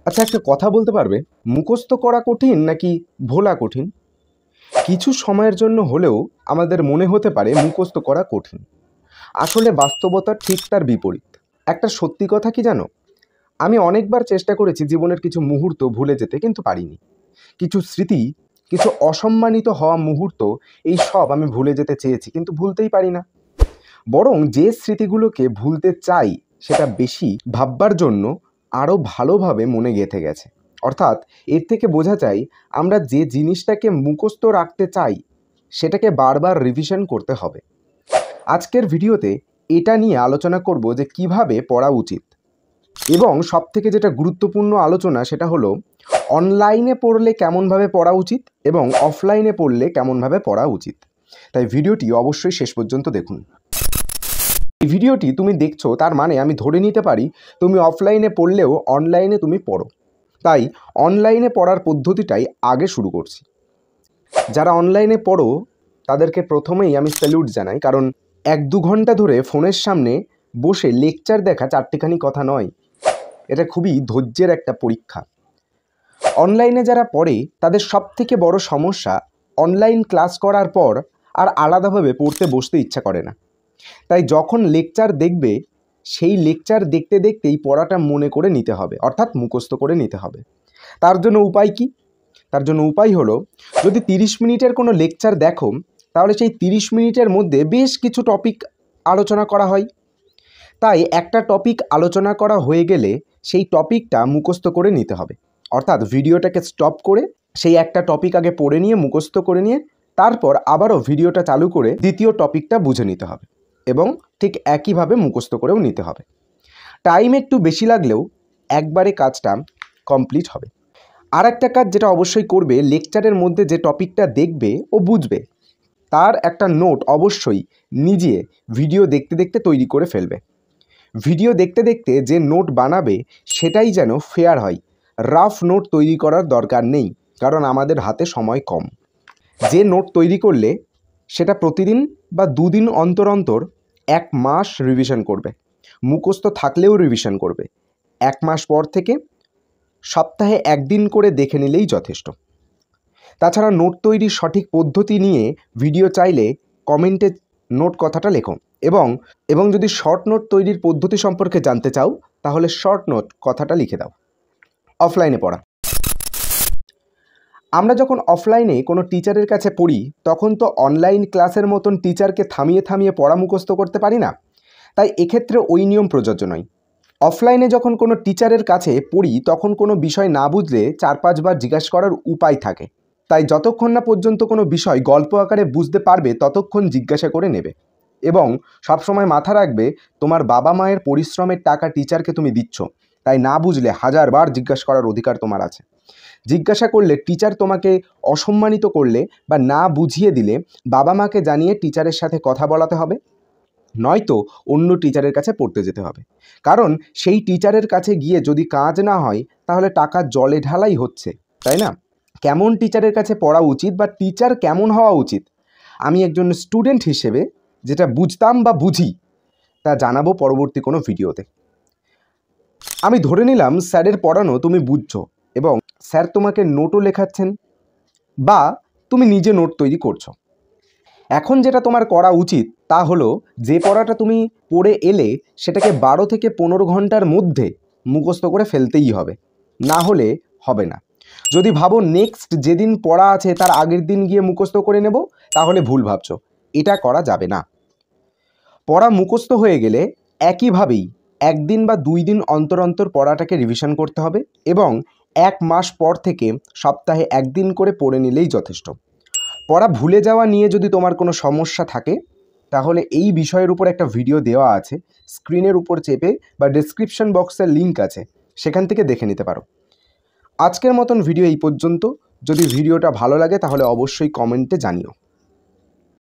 আচ্ছা, একটা কথা বলতে পারবে, মুখস্থ করা কঠিন নাকি ভোলা কঠিন? কিছু সময়ের জন্য হলেও আমাদের মনে হতে পারে মুখস্থ করা কঠিন। আসলে বাস্তবতা ঠিক তার বিপরীত। একটা সত্যি কথা কি জানো, আমি অনেকবার চেষ্টা করেছি জীবনের কিছু মুহূর্ত ভুলে যেতে, কিন্তু পারিনি। কিছু স্মৃতি, কিছু অসম্মানিত হওয়া মুহূর্ত, এই সব আমি ভুলে যেতে চেয়েছি, কিন্তু ভুলতেই পারি না। বরং যে স্মৃতিগুলোকে ভুলতে চাই সেটা বেশি ভাববার জন্য আরও ভালোভাবে মনে গেঁথে গেছে। অর্থাৎ এর থেকে বোঝা যায় আমরা যে জিনিসটাকে মুখস্থ রাখতে চাই সেটাকে বারবার রিভিশন করতে হবে। আজকের ভিডিওতে এটা নিয়ে আলোচনা করব যে কিভাবে পড়া উচিত, এবং সবথেকে যেটা গুরুত্বপূর্ণ আলোচনা সেটা হলো অনলাইনে পড়লে কেমনভাবে পড়া উচিত এবং অফলাইনে পড়লে কেমনভাবে পড়া উচিত। তাই ভিডিওটি অবশ্যই শেষ পর্যন্ত দেখুন। এই ভিডিওটি তুমি দেখছো, তার মানে আমি ধরে নিতে পারি তুমি অফলাইনে পড়লেও অনলাইনে তুমি পড়ো। তাই অনলাইনে পড়ার পদ্ধতিটাই আগে শুরু করছি। যারা অনলাইনে পড়ো তাদেরকে প্রথমেই আমি স্যালুট জানাই, কারণ 1-2 ঘন্টা ধরে ফোনের সামনে বসে লেকচার দেখা চারটিখানি কথা নয়, এটা খুবই ধৈর্যের একটা পরীক্ষা। অনলাইনে যারা পড়ে তাদের সবথেকে বড় সমস্যা, অনলাইন ক্লাস করার পর আর আলাদাভাবে পড়তে বসতে ইচ্ছা করে না। তাই যখন লেকচার দেখবে সেই লেকচার দেখতে দেখতেই পড়াটা মনে করে নিতে হবে, অর্থাৎ মুখস্থ করে নিতে হবে। তার জন্য উপায় কি? তার জন্য উপায় হলো, যদি 30 মিনিটের কোনো লেকচার দেখো তাহলে সেই 30 মিনিটের মধ্যে বেশ কিছু টপিক আলোচনা করা হয়। তাই একটা টপিক আলোচনা করা হয়ে গেলে সেই টপিকটা মুখস্থ করে নিতে হবে। অর্থাৎ ভিডিওটাকে স্টপ করে সেই একটা টপিক আগে পড়ে নিয়ে মুখস্থ করে নিয়ে তারপর আবারও ভিডিওটা চালু করে দ্বিতীয় টপিকটা বুঝে নিতে হবে, এবং ঠিক একইভাবে মুখস্থ করেও নিতে হবে। টাইম একটু বেশি লাগলেও একবারে কাজটা কমপ্লিট হবে। আর একটা কাজ যেটা অবশ্যই করবে, লেকচারের মধ্যে যে টপিকটা দেখবে ও বুঝবে তার একটা নোট অবশ্যই নিজে ভিডিও দেখতে দেখতে তৈরি করে ফেলবে। ভিডিও দেখতে দেখতে যে নোট বানাবে সেটাই যেন ফেয়ার হয়। রাফ নোট তৈরি করার দরকার নেই, কারণ আমাদের হাতে সময় কম। যে নোট তৈরি করলে সেটা প্রতিদিন বা 2 দিন অন্তর অন্তর 1 মাস রিভিশন করবে। মুখস্থ থাকলেও রিভিশন করবে। 1 মাস পর থেকে সপ্তাহে 1 দিন করে দেখে নিলেই যথেষ্ট। তাছাড়া নোট তৈরির সঠিক পদ্ধতি নিয়ে ভিডিও চাইলে কমেন্টে নোট কথাটা লেখো, এবং যদি শর্ট নোট তৈরির পদ্ধতি সম্পর্কে জানতে চাও তাহলে শর্ট নোট কথাটা লিখে দাও। অফলাইনে পড়া, আমরা যখন অফলাইনে কোনো টিচারের কাছে পড়ি তখন তো অনলাইন ক্লাসের মতন টিচারকে থামিয়ে থামিয়ে পড়া মুখস্থ করতে পারি না। তাই এক্ষেত্রে ওই নিয়ম প্রযোজ্য নয়। অফলাইনে যখন কোনো টিচারের কাছে পড়ি তখন কোনো বিষয় না বুঝলে 4-5 বার জিজ্ঞাসা করার উপায় থাকে। তাই যতক্ষণ না পর্যন্ত কোনো বিষয় গল্প আকারে বুঝতে পারবে ততক্ষণ জিজ্ঞাসা করে নেবে, এবং সবসময় মাথা রাখবে তোমার বাবা মায়ের পরিশ্রমের টাকা টিচারকে তুমি দিচ্ছ, তাই না বুঝলে 1000 বার জিজ্ঞাসা করার অধিকার তোমার আছে। জিজ্ঞাসা করলে টিচার তোমাকে অসম্মানিত করলে বা না বুঝিয়ে দিলে বাবা মাকে জানিয়ে টিচারের সাথে কথা বলাতে হবে, নয়তো অন্য টিচারের কাছে পড়তে যেতে হবে। কারণ সেই টিচারের কাছে গিয়ে যদি কাজ না হয় তাহলে টাকা জলে ঢালাই হচ্ছে, তাই না? কেমন টিচারের কাছে পড়া উচিত বা টিচার কেমন হওয়া উচিত, আমি একজন স্টুডেন্ট হিসেবে যেটা বুঝতাম বা বুঝি তা জানাবো পরবর্তী কোনো ভিডিওতে। আমি ধরে নিলাম স্যারের পড়ানো তুমি বুঝছো এবং স্যার তোমাকে নোটও লেখাচ্ছেন বা তুমি নিজে নোট তৈরি করছো। এখন যেটা তোমার করা উচিত তা হলো, যে পড়াটা তুমি পড়ে এলে সেটাকে 12 থেকে 15 ঘন্টার মধ্যে মুখস্থ করে ফেলতেই হবে, না হলে হবে না। যদি ভাবো নেক্সট যেদিন পড়া আছে তার আগের দিন গিয়ে মুখস্থ করে নেব, তাহলে ভুল ভাবছো। এটা করা যাবে না। পড়া মুখস্থ হয়ে গেলে একইভাবেই 1 দিন বা 2 দিন অন্তর অন্তর পড়াটাকে রিভিশন করতে হবে, এবং 1 মাস পর থেকে সপ্তাহে 1 দিন করে পড়ে নিলেই যথেষ্ট। পড়া ভুলে যাওয়া নিয়ে যদি তোমার কোনো সমস্যা থাকে তাহলে এই বিষয়ের উপর একটা ভিডিও দেওয়া আছে, স্ক্রিনের উপর চেপে বা ডেসক্রিপশন বক্সের লিঙ্ক আছে, সেখান থেকে দেখে নিতে পারো। আজকের মতন ভিডিও এই পর্যন্ত। যদি ভিডিওটা ভালো লাগে তাহলে অবশ্যই কমেন্টে জানিও।